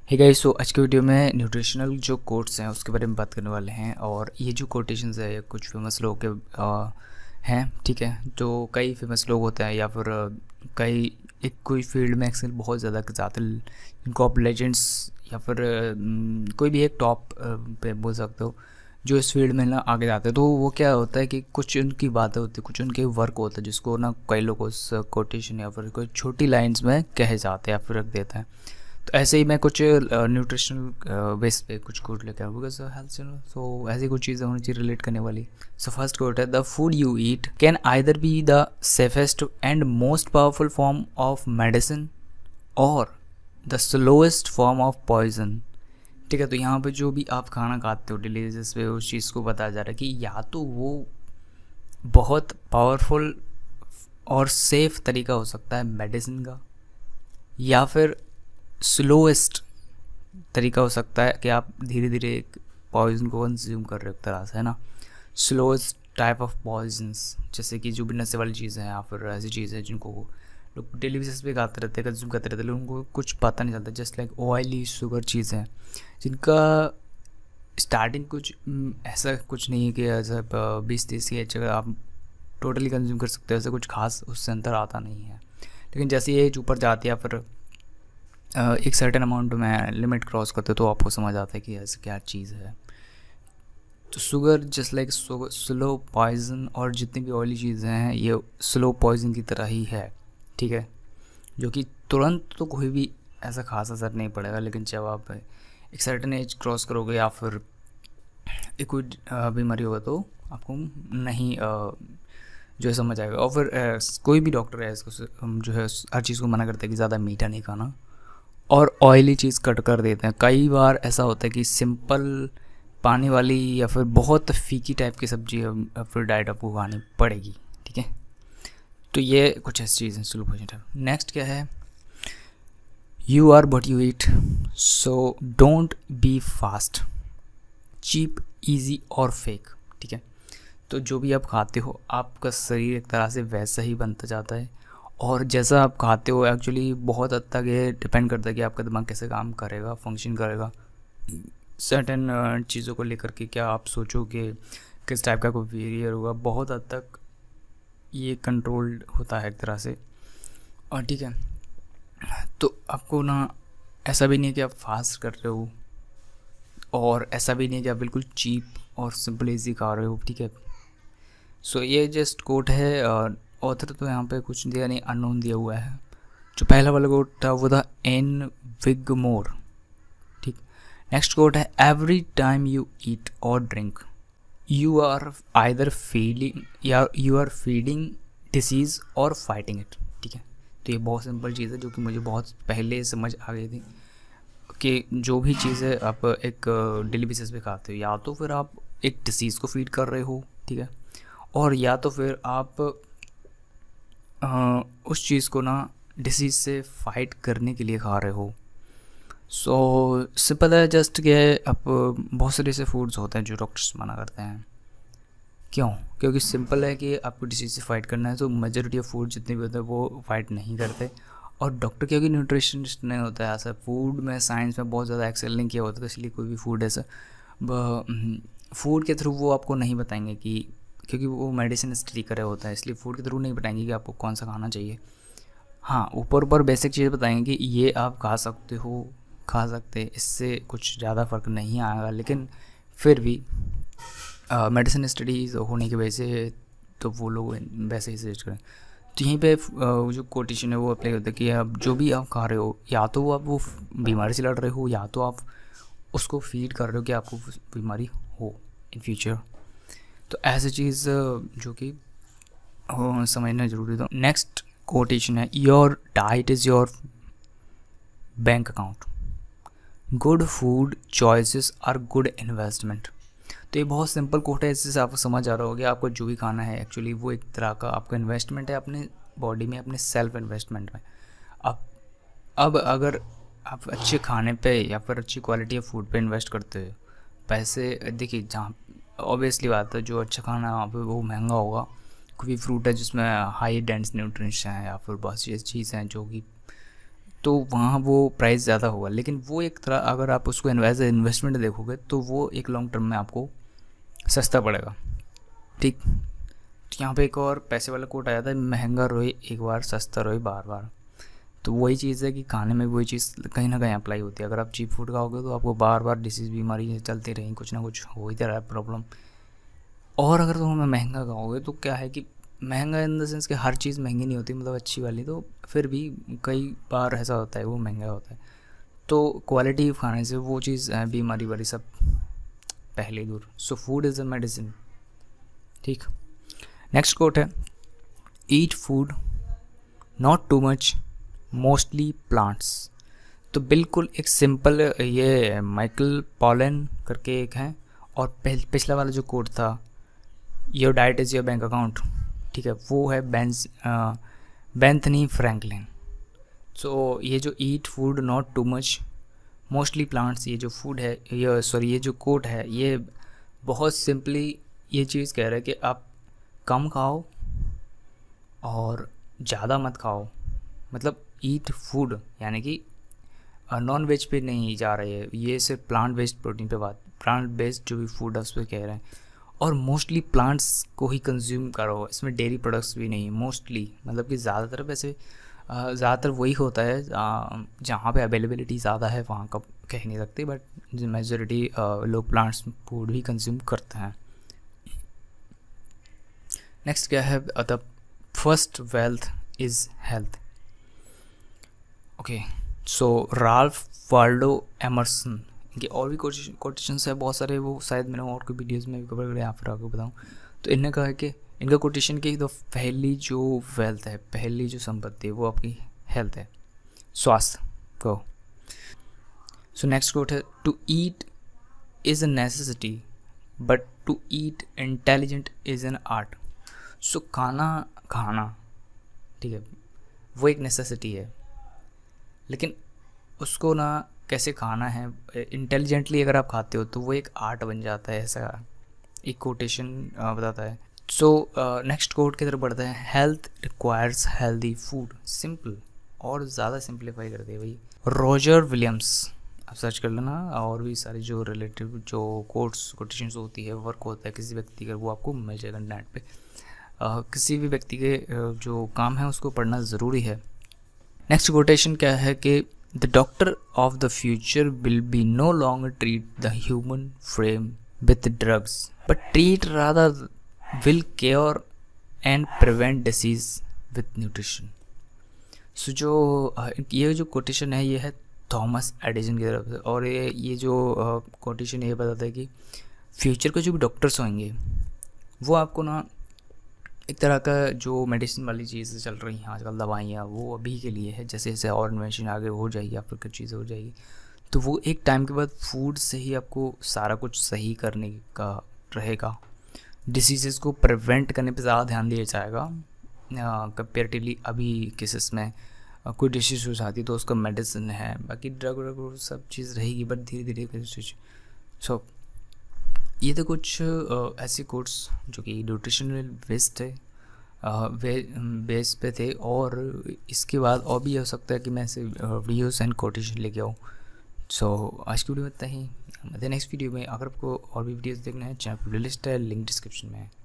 Hey guys, सो आज के video में न्यूट्रिशनल जो कोट्स हैं उसके बारे में बात करने वाले हैं। और ये जो कोटेशंस है ये कुछ फेमस लोगों के हैं, ठीक है। तो कई फेमस लोग होते हैं या फिर कई एक कोई फील्ड में एक्सेल बहुत ज़्यादा जाते हैं, जिनको आप लेजेंड्स या फिर कोई भी एक टॉप पे बोल सकते हो, जो इस फील्ड में ना आगे जाते हैं। तो वो क्या होता है कि कुछ उनकी बातें होती है, कुछ उनके वर्क होता है जिसको ना कई लोग उस कोटेशन या फिर कोई छोटी लाइंस में कहे जाते हैं या फिर रख देते हैं। तो ऐसे ही मैं कुछ न्यूट्रिशनल बेस पे कुछ कोट लेकर आऊँ बिकॉज हेल्थ चैनल, सो ऐसी कुछ चीज़ें होनी चाहिए रिलेट करने वाली। सो फर्स्ट कोट है, the food you eat can either be the safest and most powerful form of medicine or the slowest form of poison. ठीक है, तो यहाँ पे जो भी आप खाना खाते हो डेली बेसिस पे उस चीज़ को बताया जा रहा है कि या तो वो बहुत पावरफुल और सेफ तरीका हो सकता है मेडिसिन का, या फिर स्लोएस्ट तरीका हो सकता है कि आप धीरे धीरे एक पॉइजन को कंज्यूम कर रहे हो एक तरह से, है ना। स्लोएस्ट टाइप ऑफ पॉइजन्स जैसे कि जो भी नशे वाली चीज़ें हैं या फिर ऐसी चीज़ें जिनको लोग डेली बेसिस पे खाते रहते हैं, कंज्यूम करते रहते हैं, उनको कुछ पता नहीं चलता। जस्ट लाइक ऑयली शुगर चीज़ें हैं जिनका स्टार्टिंग कुछ ऐसा कुछ नहीं है कि ऐसा 20-30 की एज अगर आप टोटली कंज्यूम कर सकते हो, ऐसा कुछ खास उससे अंतर आता नहीं है। लेकिन जैसे ये एज ऊपर जाती है या फिर एक सर्टेन अमाउंट में लिमिट क्रॉस करते हो तो आपको समझ आता है कि ऐसी क्या चीज़ है। तो sugar just like slow poison, और जितनी भी ऑयली चीज़ें हैं ये स्लो पॉइजन की तरह ही है, ठीक है। जो कि तुरंत तो कोई भी ऐसा खास असर नहीं पड़ेगा, लेकिन जब आप एक सर्टेन एज क्रॉस करोगे या फिर एक कोई बीमारी होगा तो आपको नहीं जो है समझ आएगा। और फिर कोई भी डॉक्टर है इसको जो है हर चीज़ को मना करता है कि ज़्यादा मीठा नहीं खाना और ऑयली चीज़ कट कर देते हैं। कई बार ऐसा होता है कि सिंपल पानी वाली या फिर बहुत फीकी टाइप की सब्जी या फिर डाइट आपको खानी पड़ेगी, ठीक है। तो ये कुछ ऐसी चीज़ है स्लो पॉइजन। नेक्स्ट क्या है, you are what you eat, so don't be fast, cheap, easy और फेक, ठीक है। तो जो भी आप खाते हो आपका शरीर एक तरह से वैसा ही बनता जाता है, और जैसा आप खाते हो एक्चुअली बहुत हद तक ये डिपेंड करता है कि आपका दिमाग कैसे काम करेगा, फंक्शन करेगा सर्टेन चीज़ों को लेकर के। क्या आप सोचोगे किस टाइप का कोई बिहेवियर होगा, बहुत हद तक ये कंट्रोल्ड होता है एक तरह से, और ठीक है। तो आपको ना ऐसा भी नहीं है कि आप फास्ट कर रहे हो, और ऐसा भी नहीं है कि आप बिल्कुल चीप और सिंपल ईजी खा रहे हो, ठीक है। सो ये जस्ट कोट है, ऑथर तो यहाँ पे कुछ दिया नहीं, अननोन दिया हुआ है। जो पहला वाला कोट था वो था एन विगमोर, ठीक। नेक्स्ट कोट है, एवरी टाइम यू ईट और drink you are either feeling या यू आर फीडिंग डिसीज़ और फाइटिंग इट, ठीक है। तो ये बहुत सिंपल चीज़ है जो कि मुझे बहुत पहले समझ आ गई थी कि जो भी चीज़ें आप एक डेली बेसिस पे खाते हो या तो फिर आप एक डिसीज़ को फीड कर रहे हो, ठीक है, और या तो फिर आप उस चीज़ को ना डिसीज़ से फाइट करने के लिए खा रहे हो। सो सिंपल है जस्ट कि अब बहुत सारे ऐसे फूड्स होते हैं जो डॉक्टर्स मना करते हैं। क्यों? क्योंकि सिंपल है कि आपको डिसीज़ से फाइट करना है, तो मेजॉरिटी ऑफ फूड जितने भी होते हैं वो फाइट नहीं करते। और डॉक्टर क्योंकि न्यूट्रिशनिस्ट नहीं होता है, ऐसा फूड में साइंस में बहुत ज़्यादा एक्सेल नहीं किया होता, तो इसलिए कोई भी फूड ऐसा फूड के थ्रू वो आपको नहीं बताएंगे कि, क्योंकि वो मेडिसिन स्टडी करे होता है, इसलिए फूड के थ्रू नहीं बताएंगे कि आपको कौन सा खाना चाहिए। हाँ, ऊपर ऊपर बेसिक चीज़ बताएंगे कि ये आप खा सकते हो, खा सकते, इससे कुछ ज़्यादा फ़र्क नहीं आएगा, लेकिन फिर भी मेडिसिन स्टडीज़ होने की वजह से तो वो लोग वैसे ही सजेस्ट करें। तो यहीं पे जो कोटेशन है वो अप्लाई होता है कि आप जो भी आप खा रहे हो या तो वो आप वो बीमारी से लड़ रहे हो या तो आप उसको फीड कर रहे हो कि आपको बीमारी हो इन फ्यूचर। तो ऐसी चीज़ जो कि समझना ज़रूरी था। नेक्स्ट कोटेशन है, your diet is your bank account, good food choices are good investment. तो ये बहुत सिंपल कोट है, इससे आपको समझ आ रहा होगा कि आपको जो भी खाना है एक्चुअली वो एक तरह का आपका इन्वेस्टमेंट है अपने बॉडी में, अपने सेल्फ इन्वेस्टमेंट में। अब अगर आप अच्छे खाने पे या फिर अच्छी क्वालिटी ऑफ फूड पे इन्वेस्ट करते हो पैसे, देखिए जहाँ ऑब्वियसली बात है जो अच्छा खाना है वहाँ पे वो महंगा होगा। कोई फ्रूट है जिसमें हाई डेंस न्यूट्रिएंट्स हैं या फिर बहुत सी चीज़ें हैं जो कि तो वहाँ वो प्राइस ज़्यादा होगा, लेकिन वो एक तरह अगर आप उसको एज ए इन्वेस्टमेंट देखोगे तो वो एक लॉन्ग टर्म में आपको सस्ता पड़ेगा। ठीक, तो यहाँ पे एक और पैसे वाला कोट आया था, महंगा रोए एक बार, सस्ता रोए बार बार। तो वही चीज़ है कि खाने में वही चीज़ कहीं ना कहीं अप्लाई होती है। अगर आप चीप फूड खाओगे तो आपको बार बार डिसीज़, बीमारी चलती रहेंगी, कुछ ना कुछ हो ही रहा है प्रॉब्लम। और अगर तुम महंगा खाओगे तो क्या है कि महंगा इन द सेंस कि हर चीज़ महंगी नहीं होती, मतलब अच्छी वाली, तो फिर भी कई बार ऐसा होता है वो महंगा होता है। तो क्वालिटी खाने से वो चीज़ बीमारी वारी सब पहले दूर। So food is a medicine. ठीक, नेक्स्ट कोट है, eat food not too much, mostly plants. तो बिल्कुल एक सिंपल, ये माइकल पॉलन करके एक है, और पिछला वाला जो कोट था, your diet is your bank account, ठीक है, वो है बेंथनी फ्रैंकलिन। सो ये जो eat food not too much, mostly plants, ये जो फूड है, ये जो कोट है, ये बहुत सिंपली ये चीज़ कह रहा है कि आप कम खाओ और ज़्यादा मत खाओ। मतलब ईट फूड यानी कि नॉन वेज पे नहीं जा रही है, ये सिर्फ प्लांट बेस्ड प्रोटीन पे बात, प्लांट बेस्ड जो भी फूड है उस पर कह रहे हैं। और मोस्टली प्लांट्स को ही कंज्यूम करो, इसमें डेयरी प्रोडक्ट्स भी नहीं, मोस्टली मतलब कि ज़्यादातर वैसे ज़्यादातर वही होता है जहाँ पे अवेलेबिलिटी ज़्यादा है वहाँ का कह नहीं सकते, बट मेजॉरिटी लोग प्लांट्स फूड ही कंज्यूम करते हैं। नेक्स्ट क्या है, the first wealth is health. Okay, so Ralph Waldo Emerson, इनके और भी कोटेशंस है बहुत सारे, वो शायद मैंने और कोई वीडियोस में भी कवर करे, या फिर आपको बताऊँ। तो इनने कहा है कि इनका कोटेशन की तो पहली जो वेल्थ है, पहली जो संपत्ति है वो आपकी हेल्थ है, स्वास्थ्य को। सो नेक्स्ट कोट है, to eat is a necessity but to eat intelligent is an art. So खाना ठीक है, वो एक नेसेसिटी है, लेकिन उसको ना कैसे खाना है इंटेलिजेंटली अगर आप खाते हो तो वो एक आर्ट बन जाता है, ऐसा एक कोटेशन बताता है। सो नेक्स्ट कोट की तरफ बढ़ते हैं, health requires healthy food. Simple, और ज़्यादा सिंप्लीफाई कर दिया भाई। रॉजर विलियम्स, आप सर्च कर लेना, और भी सारी जो रिलेटिव जो कोटेशंस होती है, वर्क होता है किसी व्यक्ति का, वो आपको मिल जाएगा नेट पे। किसी भी व्यक्ति के जो काम है उसको पढ़ना ज़रूरी है। नेक्स्ट कोटेशन क्या है कि the doctor of the future will be no longer treat the human frame with drugs but treat rather will care and prevent disease with nutrition. So जो ये जो कोटेशन है ये है थॉमस एडिसन की तरफ से, और ये जो कोटेशन ये बताता है कि फ्यूचर के जो भी डॉक्टर्स होंगे वो आपको ना एक तरह का जो मेडिसिन वाली चीज़ें चल रही हैं आजकल, दवाइयाँ, वो अभी के लिए है, जैसे जैसे और इन्वेंशन आगे हो जाएगी या फिर कुछ चीज़ें हो जाएगी तो वो एक टाइम के बाद फूड से ही आपको सारा कुछ सही करने का रहेगा। डिसीज़ को प्रिवेंट करने पे ज़्यादा ध्यान दिया जाएगा कंपेरेटिवली। अभी केसेस में कोई डिसीज़ हो जाती है तो उसका मेडिसिन है, बाकी ड्रग सब चीज़ रहेगी, बट धीरे धीरे सो ये तो कुछ ऐसे कोर्स जो कि न्यूट्रिशनल बेस्ड है, बेस पे थे, और इसके बाद और भी हो सकता है कि मैं ऐसे वीडियोस एंड कोटेशन लेके आऊँ। सो आज की वीडियो में इतना ही। नेक्स्ट वीडियो में अगर आपको और भी वीडियोस देखना है, चैनल प्ले लिस्ट है, लिंक डिस्क्रिप्शन में है।